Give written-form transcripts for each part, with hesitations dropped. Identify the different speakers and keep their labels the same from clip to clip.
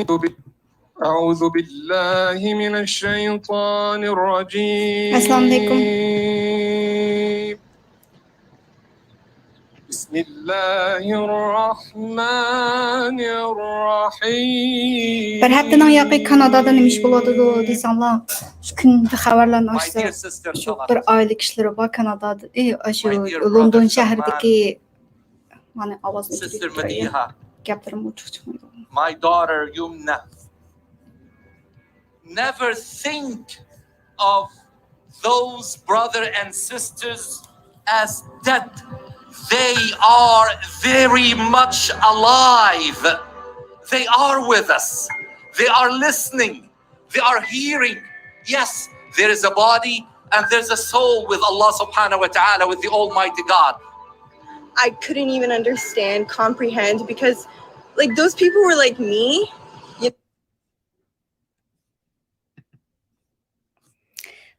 Speaker 1: أعوذ بالله من الشيطان الرجيم.
Speaker 2: Assalamu alaikum.
Speaker 1: بسم الله الرحمن الرحيم.
Speaker 2: Bir haftadan yoqi Kanadada nima ish bo'ladi desanglar, shu kungi xabarlarni ochsa, shu bir oylik ishlari bor Kanadada. Shu London shahridagi mana ovozni
Speaker 3: Sister Madiha,
Speaker 2: gapirim chiqmaydi.
Speaker 3: my daughter Yumna. Never think of those brothers and sisters as dead. They are very much alive. They are with us. They are listening. They are hearing. Yes, there is a body and there's a soul with Allah subhanahu wa ta'ala, with the Almighty God.
Speaker 4: I couldn't even understand, comprehend, because like those people were like me.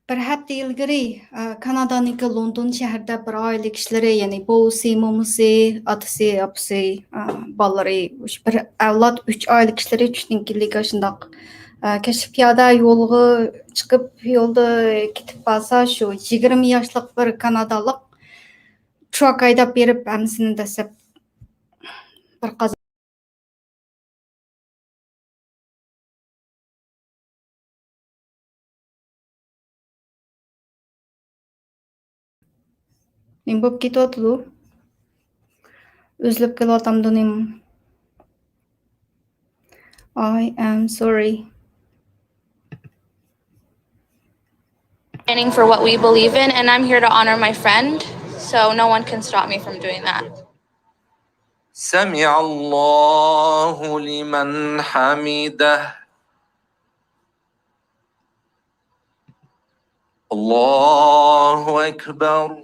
Speaker 2: Bir hafta ilgari Kanadaning London shahrida bir oylik ishlari, ya'ni bovisi, momusi, otasi, opasi, bolalari, bir avlod 3 oylik ishlari 3 yillik shundoq kashf piyoda yo'lga chiqib yo'lda ketib qolsa, shu 20 yoshlik bir kanadalik truck haydab berib hammasini dasab bir Nim bo'lib ketyapti-ku. O'zlab kelayotamdi nim. I am sorry.
Speaker 5: Standing for what we believe in, and I'm here to honor my friend, so no one can stop me from doing that.
Speaker 3: سمع الله لمن حمده. Allahu Akbar.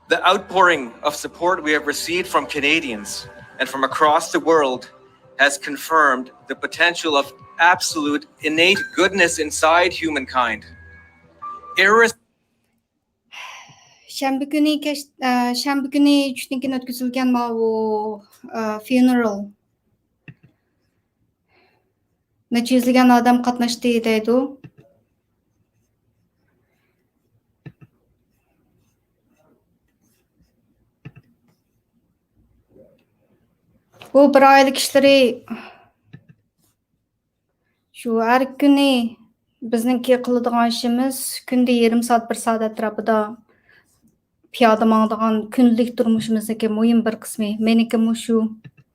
Speaker 6: The outpouring of support we have received from Canadians and from across the world has confirmed the potential of absolute innate goodness inside humankind.
Speaker 2: Shanba kuni tushlikdan o'tkazilgan bu funeral. Necha yuzlagan odam qatnashdi deydi. Bu bir oylik ishlari shu har kuni bizningki qiladigan ishimiz kunda 20 soat 1 soat atrofida piyoda mangdigan kunlik turmushimizdagi muhim bir qismi. Meniki shu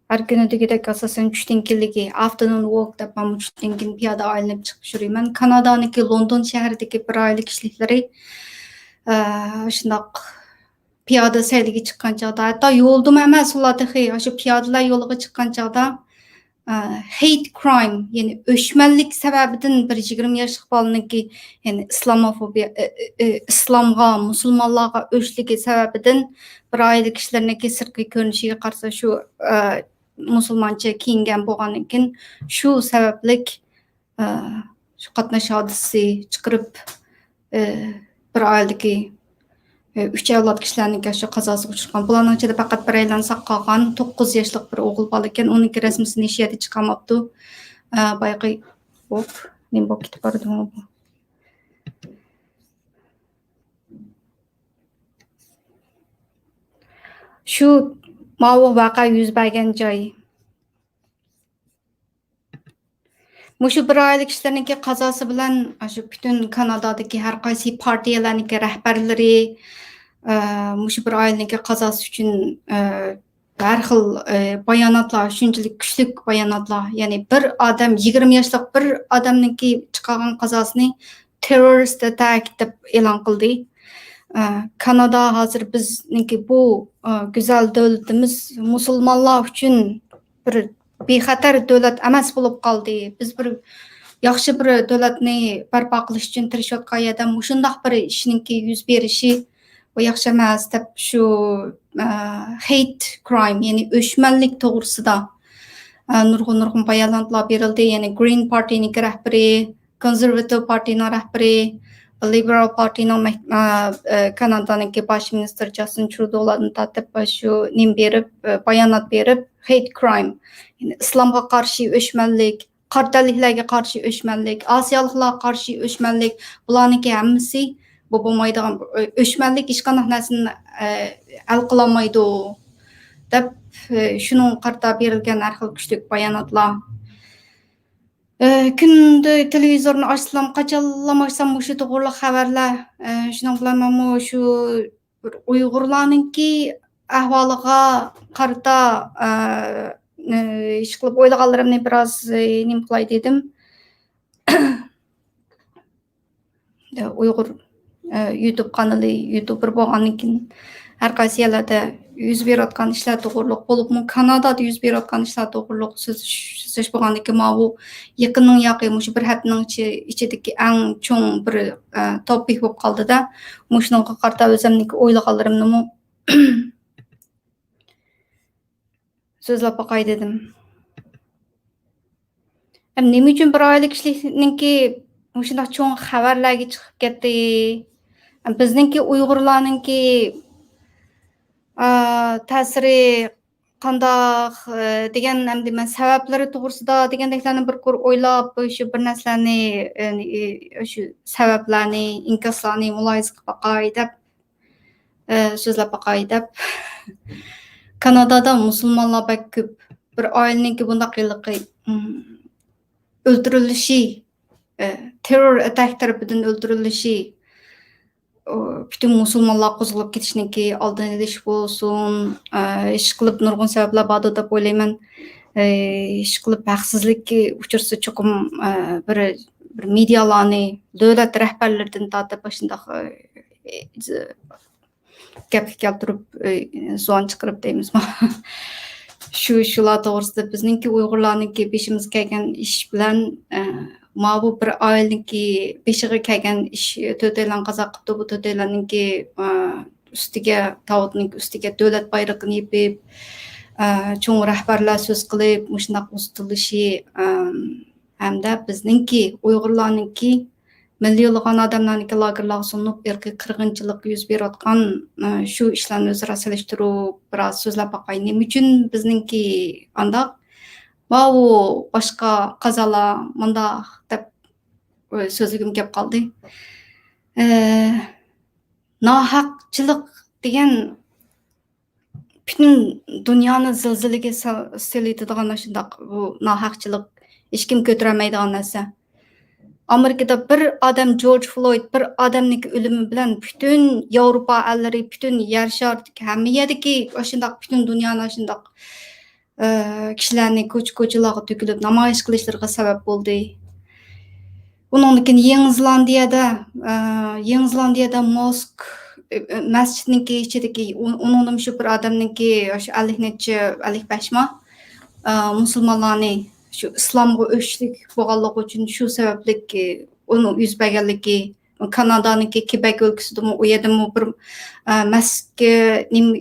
Speaker 2: har kuni degidek asosan 3 kunligi afternoon walk deb ham 3 kun piyoda aylanib chiqib yurayman. Kanadaniki London shahridagi bir oylik ishliklari shundoq piyoda sayliga chiqqan chog'da, hatto yo'ldami emas ulardahi, shu piyodalar yo'liga chiqqan chog'da hate crime, ya'ni o'chmanlik sababidan bir 20 yoshlik bolaniki, ya'ni islamofobiya, islomga, musulmonlarga o'chligi sababidan bir oylik ishlarniki sirtqi ko'rinishiga qarasa shu musulmoncha kiyingan bo'lgandan keyin shu sabablik shu qatnash hodisasi chiqarib bir oildagi 3 avlod kishilarning shu qazosiga uchragan. Bularning ichida faqat bir aylansa qolgan 9 yoshlik bir o'g'il bola ekan. Uning rasmini nishiyati chiqamabdi. Bayqi hop, men bo'lib ketib bordim bu. Shu ma'lum voqea yuz bergan joy. Mushu bir oylik ishlarniki qazosi bilan shu butun Kanadadagi har qaysi partiyalarning rahbarlari mushu bir oylik qazosi uchun har xil bayonotlar, shunchalik kuchli bayonotlar, ya'ni bir odam 20 yoshlik bir odamniki chiqqan qazosini terrorist attack deb e'lon qildi. Kanada hozir bizniki bu go'zal davlatimiz musulmonlar uchun bir bexatar davlat emas bo'lib qoldi. Biz bir yaxshi bir davlatni barpo qilish uchun tirishayotgan yerda shundoq bir ishninki yuz berishi bu yaxshi emas deb shu hate crime, ya'ni o'chmanlik to'g'risida nurg'un bayonotlar berildi. Ya'ni Green Party'ning rahbari, Conservative Party'ning rahbari, Liberal Party'nin Kanada'nınki baş minister Justin Trudeau'lardan tatip şu nim berip, bayanat berip, hate crime, yani İslam'a karşı öşmenlik, kartelliklerge karşı öşmenlik, Asiyalıklarga karşı öşmenlik, bularniki hammasi bu bo'lmaydigan öşmenlik hech qanday narsani hal qilolmaydi deb shuning qarta berilgan har xil kuchli bayonotlar. Күнде телевизорны ачсам, качанламасам şu to'g'riliq xabarlar, shuning bilan men shu bir Uyg'urlarningki ahvoliga qarata ish qilib o'ylaganlarimni biroz nim qilay dedim. Uyg'ur YouTube kanalı, YouTuber bo'lgandan keyin har qaysi yerlarda yuz berayotgan ishlar to'g'riliq bo'libmi, Kanadada yuz berayotgan ishlar to'g'riliq so'z bo'lgandan keyin bu yaqinning yoqi shu bir haftaning ichidagi eng cho'ng bir topik bo'lib qoldi-da. Shunga qarata o'zimniki o'ylaganlarimni so'zlab boqay dedim. Nima uchun bir oylik ishlikninki shunday cho'ng xabarlarga chiqib ketdi? Bizningki Uyg'urlarningki ta'siri qandaq degan hamda men sabablari to'g'risida degandeklarni bir ko'r o'ylab shu bir narsalarni shu sabablarni, inkoslarni muloyiza qilib boqay deb so'zlab boqay deb. Kanadada musulmonlar bak ko'p. Bir oilaningki bundaq yilqi o'ldirilishi, terror attack tarafidan o'ldirilishi, bütün musulmonlar qo'zg'alib ketishniki oldini olish bo'lsin, ish qilib nurg'un sabablar bor deb o'ylayman. Ish qilib haqsizlikka uchirsa cho'qim bir medialarni, davlat rahbarlaridan tortib shundoq gapga keltirib zo'n chiqarib deymizmi? Shular to'g'risida bizningki Uyg'urlarningki beshimizga kelgan ish bilan bu bir oilaniki beshiga kelgan ish to'rtaylan qazo qilibdi. Bu to'rtaylanninki ustiga tavutning ustiga davlat bayrog'ini yepib, cho'ng rahbarlar so'z qilib, shundoq uzatilishi hamda bizningki Uyg'urlarningki millionlagan odamlarniki lagerlarga solinib, irqiy qirg'inchilik yuz berayotgan shu ishlarni o'zaro solishtirib biroz so'zlab boqay. Nima uchun bizningki andaq bu boshqa qazolar mundaq deb so'zligim kelib qoldi. Nohaqchilik degan butun dunyoni zilzilaga soladigan shundoq bu nohaqchilik hech kim ko'tarolmaydigan narsa. Amerikada bir odam George Floyd bir odamning o'limi bilan butun Yevropa allari, butun yer sharidagi hamma yerdagi shundoq butun dunyoni shundoq kishilarni ko'chalarga to'kilib namoyish qilishlariga sabab bo'ldi. Undan keyin Yangi Zelandiyada Mosk masjidniki ichidagi undan shu bir odamniki shu 55 musulmonlarni shu islomga o'chlik bo'lganligi uchun shu sababli uni yuz berganligi Kanadaniki Quebec o'lkasida u yerda bir masjidga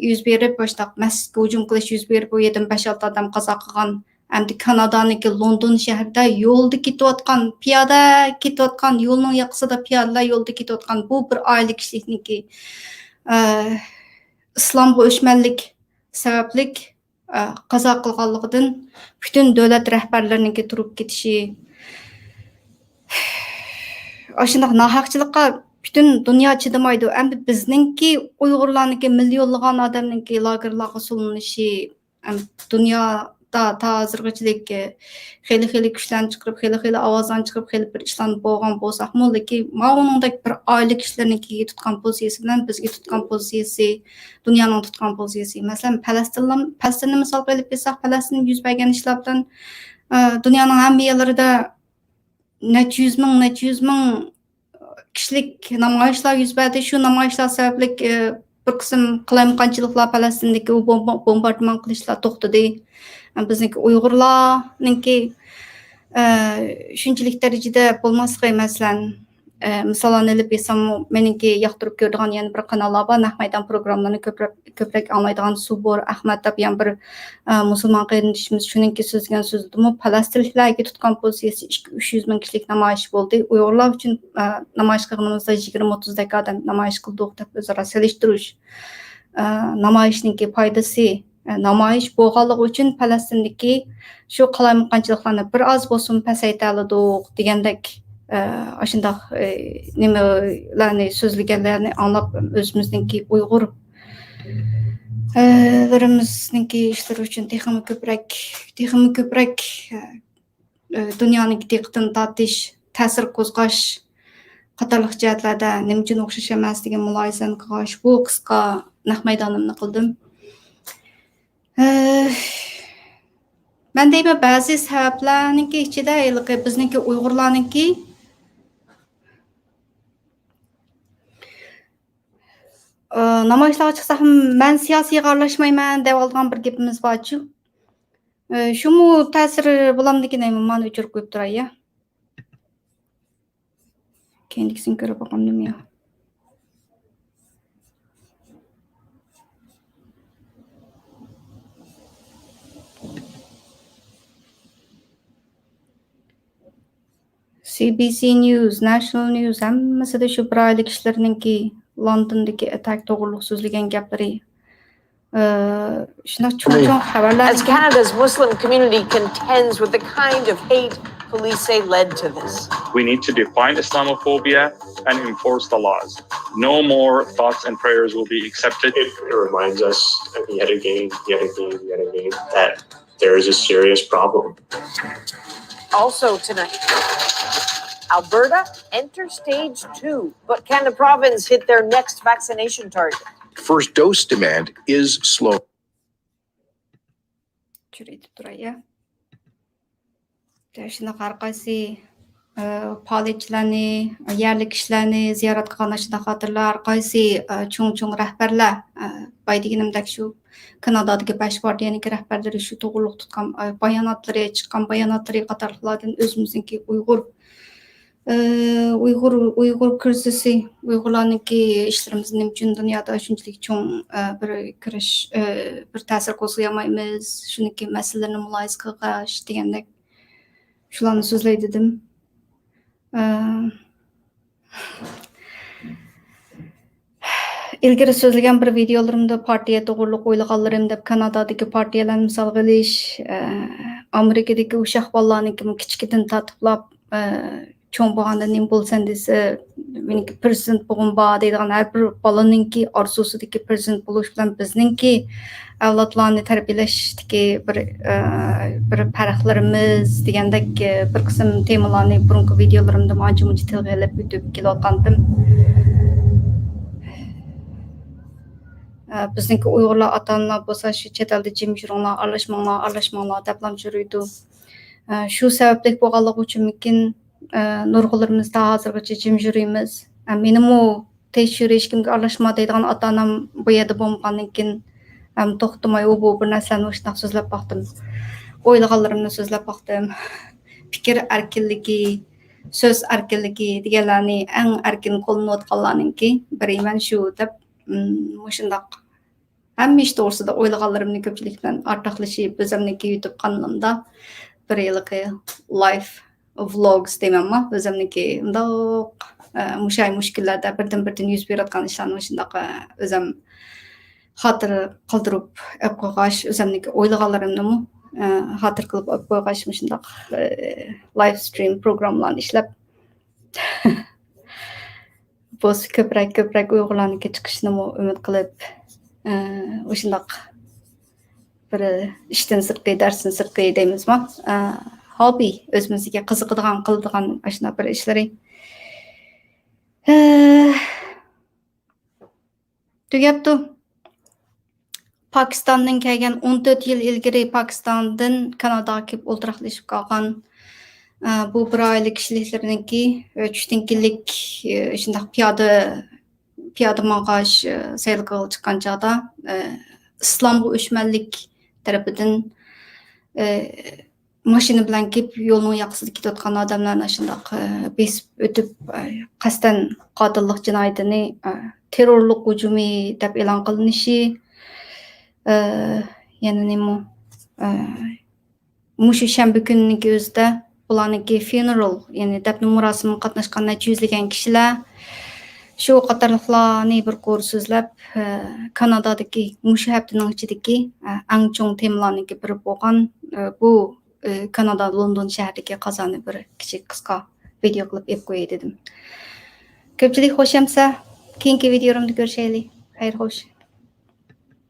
Speaker 2: yuz berib, boshqa masjidga hujum qilish yuz berib, u yerdan 5-6 odam qazo qilgan. Hamda Kanadaniki London shahrida yo'lda ketayotgan, piyoda ketayotgan, yo'lning yoqasida piyodalar yo'lda ketayotgan bu bir oilik ishlikniki islomga o'chmanlik sababli qazo qilganligidan butun davlat rahbarlarininki turib ketishi, shundoq nohaqchilikqa butun dunyo chidamaydi. Endi bizningki Uyg'urlarniki millionlagan odamninki lagerlarga solinishi dunyoda hozirgachilik xeyli kuchlarni chiqarib, xeyli ovozlarni chiqarib, xeyli bir ishlarni bo'lgan bo'lsa-mu, lekin ma'lumotdek bir oylik ishlarniki tutgan pozitsiyasi bilan bizga tutgan pozitsiyasi, dunyoning tutgan pozitsiyasi. Masalan, Falastinni misol qilib bersak, Falastin yuz bergan ishlar bilan dunyoning hamma yerlarida necha yuz ming kishilik namoyishlar yuz berdi. Shu namoyishlar sababli bir qism qilayotganchiliklar Falastindagi bombardimon qilishlar to'xtadi. Bizniki Uyg'urlarningki shunchalik darajada bo'lmasligi, masalan, misallarni ilib etsam, meniki yoqtirib ko'radigan yana bir kanallar bor, Naq maydon programmalarini ko'proq anglaydigan Subur Ahmad deb yana bir musulmon qarindishimiz shuningki so'zgan so'zdimi, falastinliklarga tutgan pozitsiyasi 200-300 ming kishilik namoyish bo'ldi. Uyg'urlar uchun namoyish qilganimizda 20-30 dakika odam namoyish qildik deb o'zaro selishtirish. Namoyishningki foydasi namoyish bo'lganligi uchun Falastindagi shu qalaymaqonchiliklarni bir oz bo'lsin pasayta oldik degandek shundoq nimalarni so'zlaganlarni anglab o'zimizningki Uyg'ur larimizningki ishlari uchun texmi ko'proq dunyoning diqqatini tortish, ta'sir qo'zg'ash qatorliq jihatlarda nima uchun o'xshash emas degan mulohazani qilish bu qisqa naq maydonimni qildim. Men deyman ba'zi sabablarninki ichida bizningki Uyg'urlarninki namoyishlarga chiqsa ham men siyosiyga aralashmayman deb olgan bir gapimiz bor-ku. Shumi ta'siri bo'lamdikini men o'chirib qo'yib turay ya. Keyingisini ko'rib boqaman ya. CBC News, National News hammasida shu bir oylik ishlarininki Londondagi attack to'g'riliq so'zlagan gaplari. Shunaqa cho'ng xabarlar.
Speaker 7: As Canada's Muslim community contends with the kind of hate police say led to this.
Speaker 8: We need to define Islamophobia and enforce the laws. No more thoughts and prayers will be accepted.
Speaker 9: It reminds us yet again that there is a serious problem.
Speaker 7: Also tonight, Alberta enters stage 2, but can the province hit their next vaccination target?
Speaker 10: First dose demand is slow.
Speaker 2: Shunaqa har qaysi faoliyatchilarni, yerlik kishilarni ziyorat qilgan shunaqa xotirlar, har qaysi cho'ng rahbarlar, baydiginimdek shu Kanadadagi bash partiyaniki rahbarlari shu to'g'riliq tutgan bayonotlari, chiqqan bayonotlari qatorliqlardan o'zimizningki Uyg'ur krizisi, Uyg'urlarningki ishlarimizni nima uchun dunyoda shunchalik cho'ng bir kirish, bir ta'sir qo'zg'ayolmaymiz, shuniki masalalarni mulohaza qilish degandek shularni so'zlay dedim. İlgari so'zlagan bir videolarimda partiya to'g'riliq o'ylaganlarim deb Kanadadagi partiyalarni misol qilish, Amerikadagi o'sha ahvollarniki kichkidan tatbiqlab cho'ng bo'lganda nima bo'lsan desa, meniki prezident bo'lg'im bor deydigan har bir bolaninki orzusidagi prezident bo'lish bilan bizningki avlodlarni tarbiyalashdagi bir farqlarimiz degandek bir qism temalarni burungi videolarimda ancha-muncha tilga ilib o'tib kelayotgandim. Bizningki Uyg'urlar ota-onalar bo'lsa shu chet elda jim yuringlar, aralashmanglar deb yuriydi. Shu sababli bo'lganligi uchunmikin nurg'unlarimizda hozirgacha jim yurimiz. Menimi tekshirish hech kimga aralashma deydigan ota-onam bu yerda bo'lmagandan keyin to'xtamay bu bir narsani shunday so'zlab boqdim. O'ylaganlarimni so'zlab boqdim. Fikr erkinligi, so'z erkinligi deganlarni eng erkin qo'llanayotganlarninki biri men shu deb shundoq hamma ish to'g'risida o'ylaganlarimni ko'pchilik bilan ortaqlashib o'zimniki YouTube kanalimda bir yillik live vlogs deymanmi, o'zimniki undoq mushay mushkullarda birdan yuz berayotgan ishlarni shundoq o'zim xotir qildirib qo'ygash, o'zimniki o'ylaganlarimni xotir qilib qo'ygash shundoq live stream programmalarni ishlab biz ko'proq Uyg'urlarniki chiqishni umid qilib o'shundoq bir ishdan sirtqi, darsdan sirtqi deymizmi? Hobby, o'zimizga qiziqadigan, qiladigan shunday bir ishlari. Tugabdi. Pokistondan kelgan 14 yil ilgari Pokistondan Kanadaga kelib o'ltiraqlashib qolgan bu bir oylik kishiliklarniki 3 kunlik shunday piyoda mang'ash sayilga chiqqan chog'da islomga o'chmanlik tarafidan mashina bilan kelib yo'lning yoqasida ketayotgan odamlarni shundoq besib o'tib qasddan qotillik jinoyatini terrorlik hujumi deb e'lon qilinishi yana nima mushu shanba kunning o'zida ularniki funeral ya'ni dafn marosimida qatnashgan necha yuzlagan kishilar shu qatorliqlarni bir qo'r so'zlab Kanadadagi mushu haftaning ichidagi eng chong temalarniki biri bo'lgan bu Kanada London shahridagi qazoni bir kichik qisqa video qilib ep qo'yay dedim. Ko'pchilik xo'shamsa keyingi videomda ko'rishaylik. Xayr xo'sh.